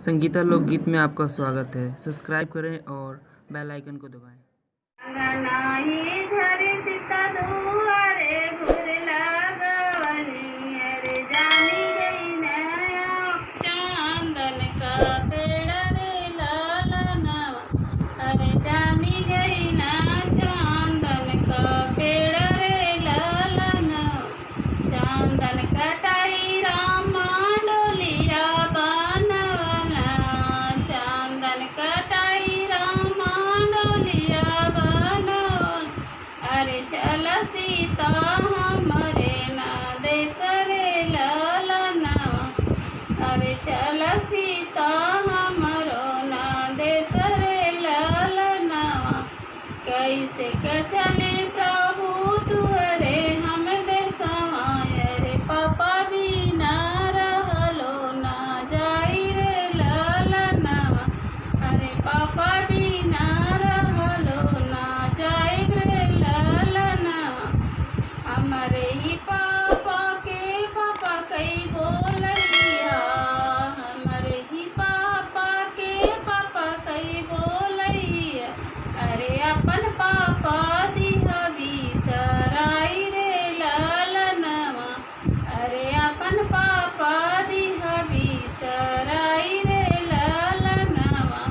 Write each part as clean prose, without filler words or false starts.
संगीता लोकगीत में आपका स्वागत है। सब्सक्राइब करें और बेल आइकन को दबाएं। अंगनाही झरी सीता दुआरे घुर लगवली रे जानी गई नया चंदन का पेड़ रे लालनवा अरे जानी गई ना चंदन का पेड़ रे लालनवा चंदन कटाई रामा डोलिया बनवला चंदन कटाई रामा डोलिया अरे चल सीता हमरे ना देश रे ललनवा अरे चल सीता हमरो ना देश रे ललनवा कैसे के चले प्रभु तुअरे हम देशवा रे पापा बिना रहलो ना जाई रे ललनवा अरे पापा बिना रहलो ना जाई रे ललनवा हमरे ही पापा के पापा कई बोलैया हमरे ही पापा के पापा कई बोलैया अरे अपन पापा दिहा बिसराई रे ललनवा अरे अपन पापा दिहा बिसराई रे ललनवा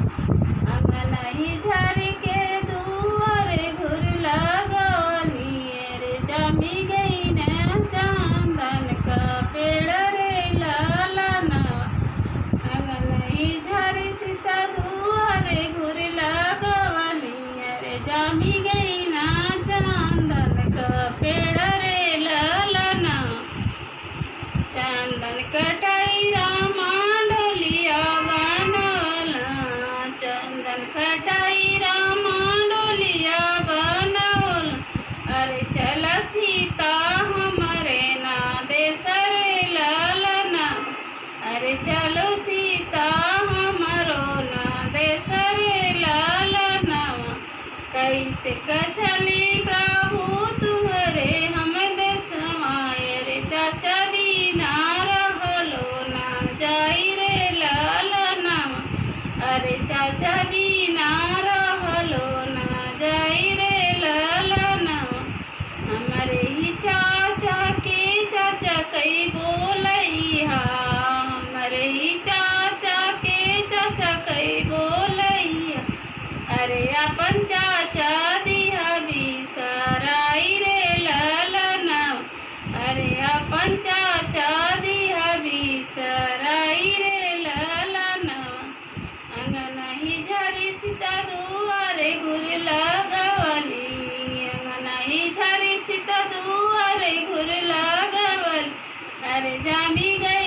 अंगनही झरी के दुआरे घुर लगवली रे जमी गई न चंदन का पेड़ रे ललनवा अंगनही झरी सीता दुआरे घुर लगवली रे जमी गई ना चंदन का पेड़ रे ललनवा चंदन कटाई रामा डोलिया बनवला चंदन कटाई रामा डोलिया बनवला अरे चल सीता हमरे ना देश रे ललनवा अरे चलो सीता हमरो ना देश रे ललनवा कैसे कचली प्रभु तुहरे हम देशवा रे चाचा बिना रहलो ना जाई रे ललनवा अरे चाचा बिना रहलो ना जाई रे ललनवा हमरे ही चाचा के चाचा कई बोलैया हमरे ही चाचा के चाचा कई बोलैया अरे अपन चाचा दिहा बिसराई रे ललनवा अरे अपन चाचा दिहा बिसराई रे ललनवा अंगनही झरी सीता दुआरे घुर लगवली अंगनही झरी सीता दुआरे घुर लगवली अरे जामी गई